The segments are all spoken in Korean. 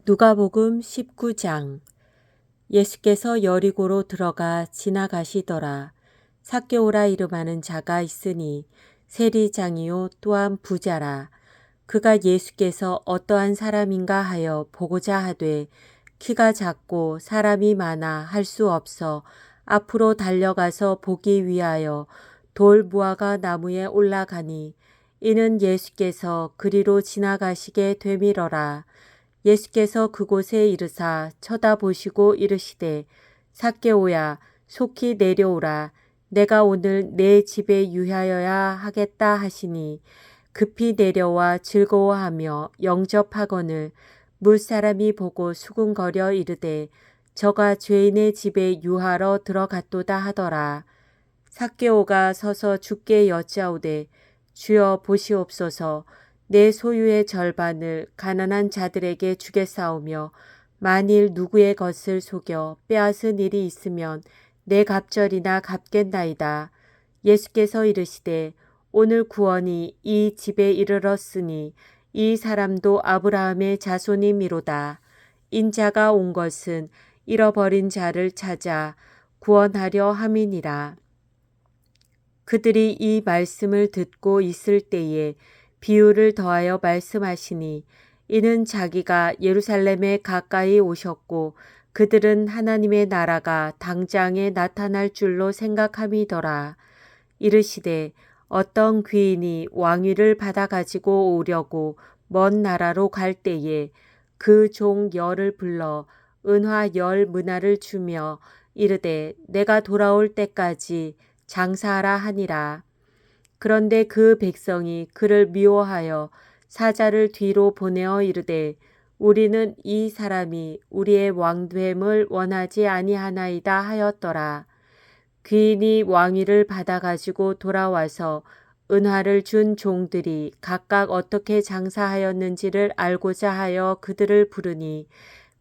누가복음 19장. 예수께서 여리고로 들어가 지나가시더라. 삭개오라 이름하는 자가 있으니 세리장이요 또한 부자라. 그가 예수께서 어떠한 사람인가 하여 보고자 하되 키가 작고 사람이 많아 할 수 없어 앞으로 달려가서 보기 위하여 돌 무화과 나무에 올라가니 이는 예수께서 그리로 지나가시게 되밀어라. 예수께서 그곳에 이르사 쳐다보시고 이르시되 삭개오야 속히 내려오라. 내가 오늘 내 집에 유하여야 하겠다 하시니 급히 내려와 즐거워하며 영접하거늘 물사람이 보고 수군거려 이르되 저가 죄인의 집에 유하러 들어갔도다 하더라. 삭개오가 서서 주께 여짜오되 주여 보시옵소서. 내 소유의 절반을 가난한 자들에게 주겠사오며 만일 누구의 것을 속여 빼앗은 일이 있으면 내 갑절이나 갚겠나이다. 예수께서 이르시되 오늘 구원이 이 집에 이르렀으니 이 사람도 아브라함의 자손이미로다. 인자가 온 것은 잃어버린 자를 찾아 구원하려 함이니라. 그들이 이 말씀을 듣고 있을 때에 비유를 더하여 말씀하시니 이는 자기가 예루살렘에 가까이 오셨고 그들은 하나님의 나라가 당장에 나타날 줄로 생각함이더라. 이르시되 어떤 귀인이 왕위를 받아 가지고 오려고 먼 나라로 갈 때에 그 종 열을 불러 은화 10 미나를 주며 이르되 내가 돌아올 때까지 장사하라 하니라. 그런데 그 백성이 그를 미워하여 사자를 뒤로 보내어 이르되 우리는 이 사람이 우리의 왕됨을 원하지 아니하나이다 하였더라. 귀인이 왕위를 받아 가지고 돌아와서 은화를 준 종들이 각각 어떻게 장사하였는지를 알고자 하여 그들을 부르니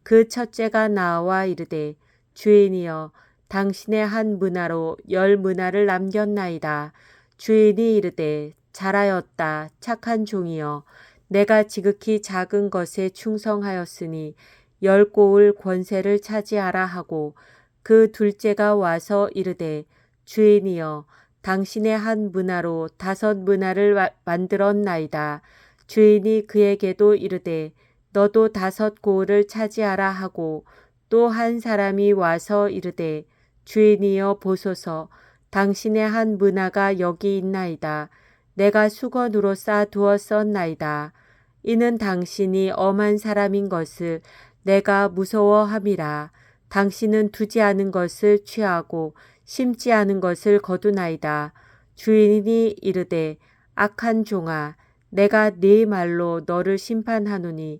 그 첫째가 나와 이르되 주인이여 당신의 1 미나로 10 미나를 남겼나이다. 주인이 이르되 잘하였다 착한 종이여 내가 지극히 작은 것에 충성하였으니 10고을 권세를 차지하라 하고 그 둘째가 와서 이르되 주인이여 당신의 1 미나로 5 미나를 만들었나이다. 주인이 그에게도 이르되 너도 5고을을 차지하라 하고 또 한 사람이 와서 이르되 주인이여 보소서 당신의 1 미나가 여기 있나이다. 내가 수건으로 싸 두었었나이다. 이는 당신이 엄한 사람인 것을 내가 무서워함이라. 당신은 두지 않은 것을 취하고 심지 않은 것을 거두나이다. 주인이 이르되 악한 종아 내가 네 말로 너를 심판하노니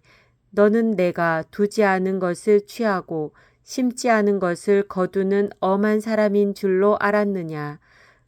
너는 내가 두지 않은 것을 취하고 심지 않은 것을 거두는 엄한 사람인 줄로 알았느냐.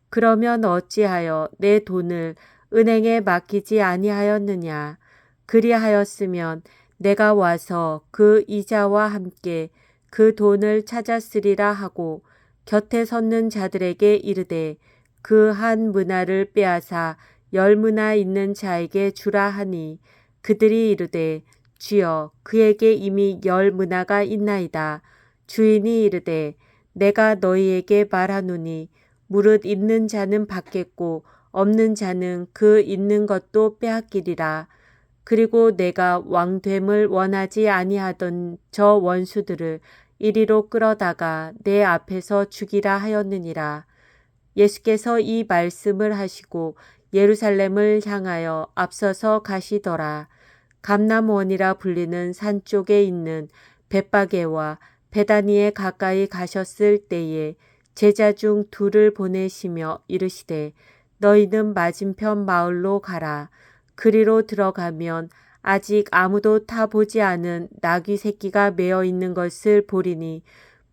그러면 어찌하여 내 돈을 은행에 맡기지 아니하였느냐. 그리하였으면 내가 와서 그 이자와 함께 그 돈을 찾았으리라 하고 곁에 섰는 자들에게 이르되 그 1 미나를 빼앗아 10 미나 있는 자에게 주라 하니 그들이 이르되 주여 그에게 이미 10 미나가 있나이다. 주인이 이르되 내가 너희에게 말하노니 무릇 있는 자는 받겠고 없는 자는 그 있는 것도 빼앗기리라. 그리고 내가 왕됨을 원하지 아니하던 저 원수들을 이리로 끌어다가 내 앞에서 죽이라 하였느니라. 예수께서 이 말씀을 하시고 예루살렘을 향하여 앞서서 가시더라. 감람원이라 불리는 산 쪽에 있는 벳바게와 베다니에 가까이 가셨을 때에 제자 중 2를 보내시며 이르시되 너희는 맞은편 마을로 가라. 그리로 들어가면 아직 아무도 타보지 않은 나귀 새끼가 매어 있는 것을 보리니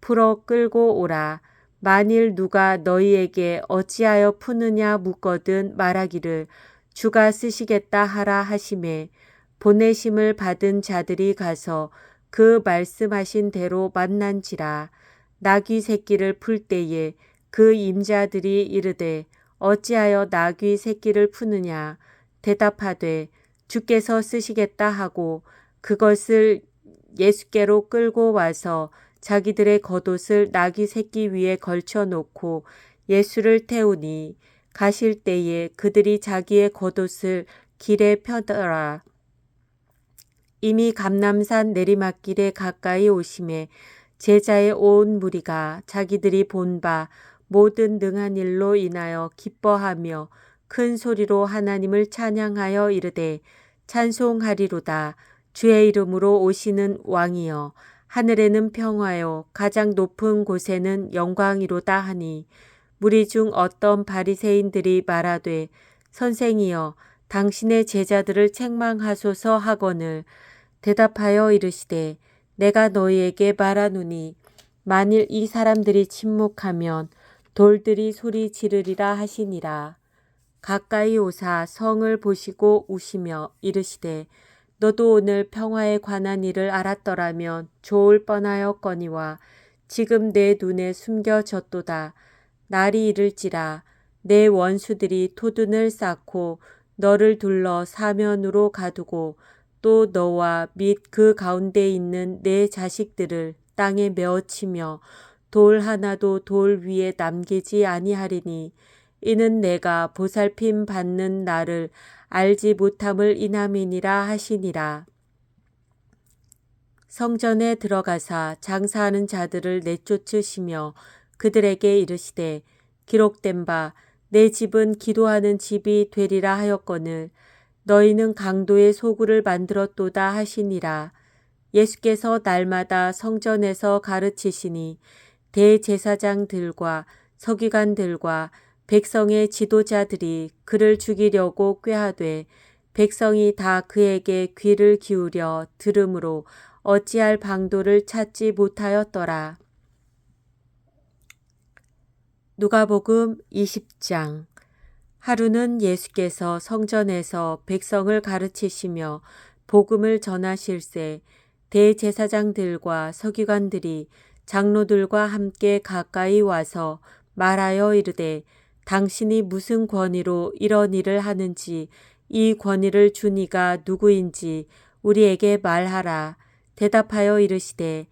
풀어 끌고 오라. 만일 누가 너희에게 어찌하여 푸느냐 묻거든 말하기를 주가 쓰시겠다 하라 하시매 보내심을 받은 자들이 가서 그 말씀하신 대로 만난지라. 나귀 새끼를 풀 때에 그 임자들이 이르되 어찌하여 나귀 새끼를 푸느냐. 대답하되 주께서 쓰시겠다 하고 그것을 예수께로 끌고 와서 자기들의 겉옷을 나귀 새끼 위에 걸쳐 놓고 예수를 태우니 가실 때에 그들이 자기의 겉옷을 길에 펴더라. 이미 감람산 내리막길에 가까이 오심에 제자의 온 무리가 자기들이 본 바 모든 능한 일로 인하여 기뻐하며 큰 소리로 하나님을 찬양하여 이르되 찬송하리로다. 주의 이름으로 오시는 왕이여, 하늘에는 평화요 가장 높은 곳에는 영광이로다 하니, 무리 중 어떤 바리새인들이 말하되 선생이여 당신의 제자들을 책망하소서 하거늘 대답하여 이르시되 내가 너희에게 말하노니 만일 이 사람들이 침묵하면 돌들이 소리 지르리라 하시니라. 가까이 오사 성을 보시고 우시며 이르시되 너도 오늘 평화에 관한 일을 알았더라면 좋을 뻔하였거니와 지금 내 눈에 숨겨졌도다. 날이 이를지라 내 원수들이 토둔을 쌓고 너를 둘러 사면으로 가두고 또 너와 및 그 가운데 있는 내 자식들을 땅에 메어치며 돌 하나도 돌 위에 남기지 아니하리니 이는 내가 보살핌 받는 나를 알지 못함을 인함이니라 하시니라. 성전에 들어가사 장사하는 자들을 내쫓으시며 그들에게 이르시되 기록된 바 내 집은 기도하는 집이 되리라 하였거늘 너희는 강도의 소굴을 만들었도다 하시니라. 예수께서 날마다 성전에서 가르치시니 대제사장들과 서기관들과 백성의 지도자들이 그를 죽이려고 꾀하되 백성이 다 그에게 귀를 기울여 들으므로 어찌할 방도를 찾지 못하였더라. 누가복음 20장. 하루는 예수께서 성전에서 백성을 가르치시며 복음을 전하실새 대제사장들과 서기관들이 장로들과 함께 가까이 와서 말하여 이르되 당신이 무슨 권위로 이런 일을 하는지 이 권위를 준 이가 누구인지 우리에게 말하라. 대답하여 이르시되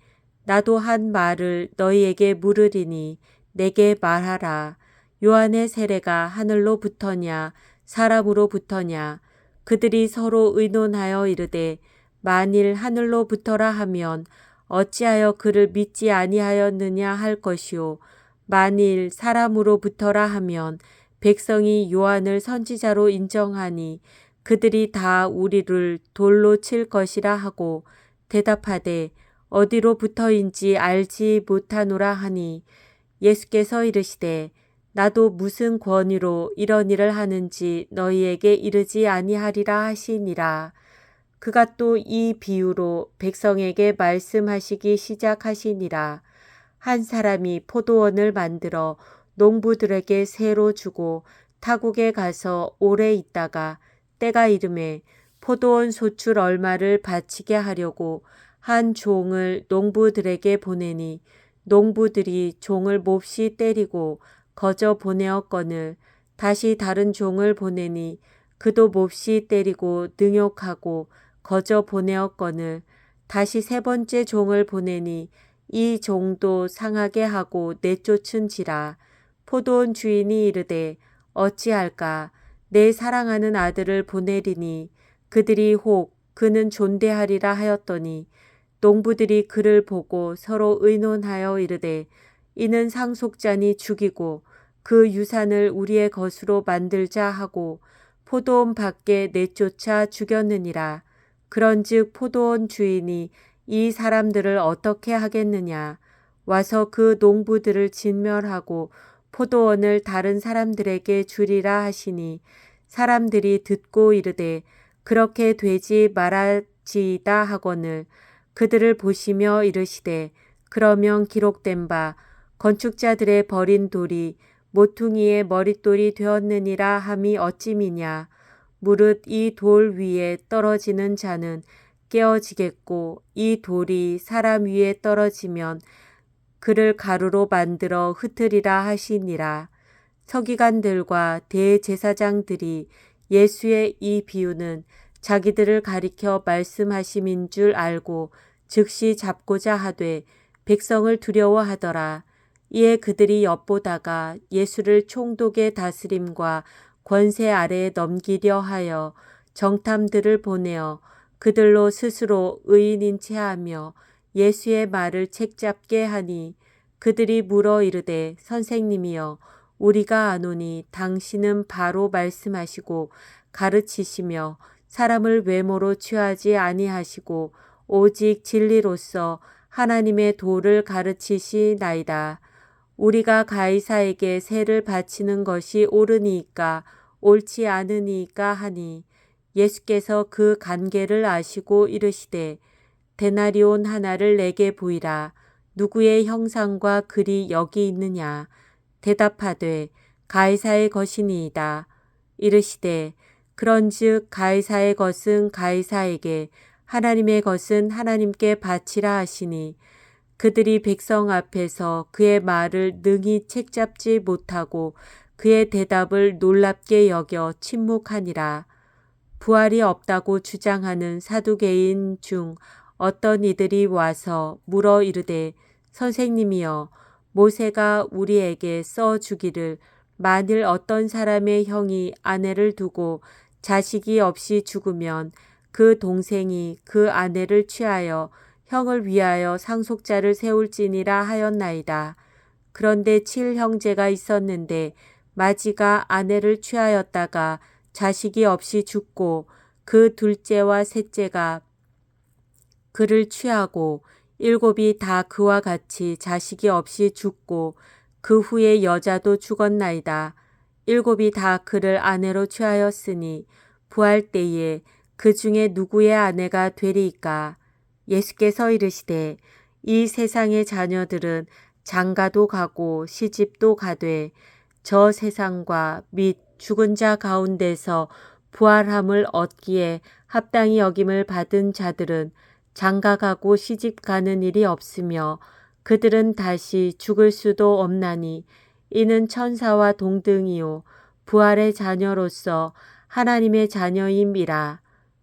나도 한 말을 너희에게 물으리니 내게 말하라. 요한의 세례가 하늘로부터냐 사람으로부터냐. 그들이 서로 의논하여 이르되 만일 하늘로부터라 하면 어찌하여 그를 믿지 아니하였느냐 할 것이요 만일 사람으로부터라 하면 백성이 요한을 선지자로 인정하니 그들이 다 우리를 돌로 칠 것이라 하고 대답하되 어디로부터인지 알지 못하노라 하니 예수께서 이르시되 나도 무슨 권위로 이런 일을 하는지 너희에게 이르지 아니하리라 하시니라. 그가 또 이 비유로 백성에게 말씀하시기 시작하시니라. 한 사람이 포도원을 만들어 농부들에게 새로 주고 타국에 가서 오래 있다가 때가 이름에 포도원 소출 얼마를 바치게 하려고 한 종을 농부들에게 보내니 농부들이 종을 몹시 때리고 거저 보내었거늘 다시 다른 종을 보내니 그도 몹시 때리고 능욕하고 거저 보내었거늘 다시 세 번째 종을 보내니 이 종도 상하게 하고 내쫓은지라. 포도원 주인이 이르되 어찌할까 내 사랑하는 아들을 보내리니 그들이 혹 그는 존대하리라 하였더니 농부들이 그를 보고 서로 의논하여 이르되 이는 상속자니 죽이고 그 유산을 우리의 것으로 만들자 하고 포도원 밖에 내쫓아 죽였느니라. 그런즉 포도원 주인이 이 사람들을 어떻게 하겠느냐. 와서 그 농부들을 진멸하고 포도원을 다른 사람들에게 주리라 하시니 사람들이 듣고 이르되 그렇게 되지 말아지이다 하거늘 그들을 보시며 이르시되 그러면 기록된 바 건축자들의 버린 돌이 모퉁이의 머릿돌이 되었느니라 함이 어찌미냐. 무릇 이 돌 위에 떨어지는 자는 깨어지겠고 이 돌이 사람 위에 떨어지면 그를 가루로 만들어 흩으리라 하시니라. 서기관들과 대제사장들이 예수의 이 비유는 자기들을 가리켜 말씀하심인 줄 알고 즉시 잡고자 하되 백성을 두려워하더라. 이에 그들이 엿보다가 예수를 총독의 다스림과 권세 아래에 넘기려 하여 정탐들을 보내어 그들로 스스로 의인인 채 하며 예수의 말을 책잡게 하니 그들이 물어 이르되 선생님이여 우리가 아노니 당신은 바로 말씀하시고 가르치시며 사람을 외모로 취하지 아니하시고 오직 진리로서 하나님의 도를 가르치시나이다. 우리가 가이사에게 세를 바치는 것이 옳으니까 옳지 않으니까 하니 예수께서 그 관계를 아시고 이르시되 데나리온 하나를 내게 보이라. 누구의 형상과 글이 여기 있느냐. 대답하되 가이사의 것이니이다. 이르시되 그런즉 가이사의 것은 가이사에게 하나님의 것은 하나님께 바치라 하시니 그들이 백성 앞에서 그의 말을 능히 책잡지 못하고 그의 대답을 놀랍게 여겨 침묵하니라. 부활이 없다고 주장하는 사두개인 중 어떤 이들이 와서 물어 이르되 선생님이여 모세가 우리에게 써 주기를 만일 어떤 사람의 형이 아내를 두고 자식이 없이 죽으면 그 동생이 그 아내를 취하여 형을 위하여 상속자를 세울지니라 하였나이다. 그런데 7형제가 있었는데 마지가 아내를 취하였다가 자식이 없이 죽고 그 둘째와 셋째가 그를 취하고 7이 다 그와 같이 자식이 없이 죽고 그 후에 여자도 죽었나이다. 7이 다 그를 아내로 취하였으니 부활 때에 그 중에 누구의 아내가 되리이까? 예수께서 이르시되 이 세상의 자녀들은 장가도 가고 시집도 가되 저 세상과 및 죽은 자 가운데서 부활함을 얻기에 합당히 여김을 받은 자들은 장가가고 시집 가는 일이 없으며 그들은 다시 죽을 수도 없나니 이는 천사와 동등이요 부활의 자녀로서 하나님의 자녀임이라.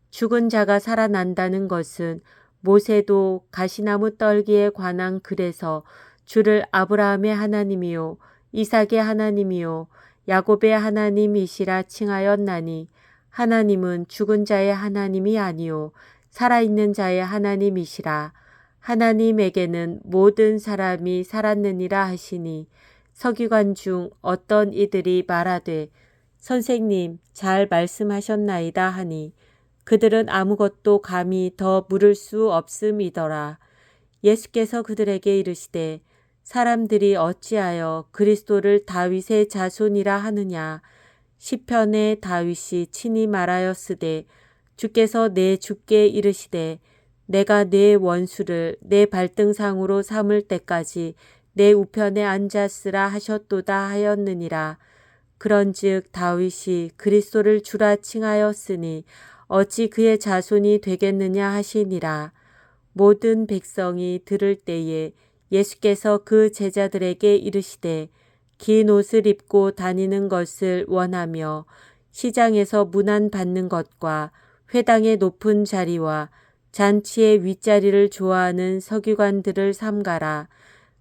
죽은 자가 살아난다는 것은 모세도 가시나무 떨기에 관한 글에서 주를 아브라함의 하나님이요 이삭의 하나님이요 야곱의 하나님이시라 칭하였나니 하나님은 죽은 자의 하나님이 아니요 살아있는 자의 하나님이시라. 하나님에게는 모든 사람이 살았느니라 하시니 서기관 중 어떤 이들이 말하되 선생님 잘 말씀하셨나이다 하니 그들은 아무것도 감히 더 물을 수 없음이더라. 예수께서 그들에게 이르시되 사람들이 어찌하여 그리스도를 다윗의 자손이라 하느냐. 시편에 다윗이 친히 말하였으되 주께서 내 주께 이르시되 내가 내 원수를 내 발등상으로 삼을 때까지 내 우편에 앉았으라 하셨도다 하였느니라. 그런즉 다윗이 그리스도를 주라 칭하였으니 어찌 그의 자손이 되겠느냐 하시니라. 모든 백성이 들을 때에 예수께서 그 제자들에게 이르시되 긴 옷을 입고 다니는 것을 원하며 시장에서 문안 받는 것과 회당의 높은 자리와 잔치의 윗자리를 좋아하는 서기관들을 삼가라.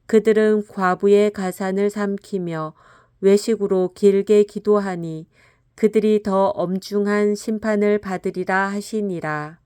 그들은 과부의 가산을 삼키며 외식으로 길게 기도하니 그들이 더 엄중한 심판을 받으리라 하시니라.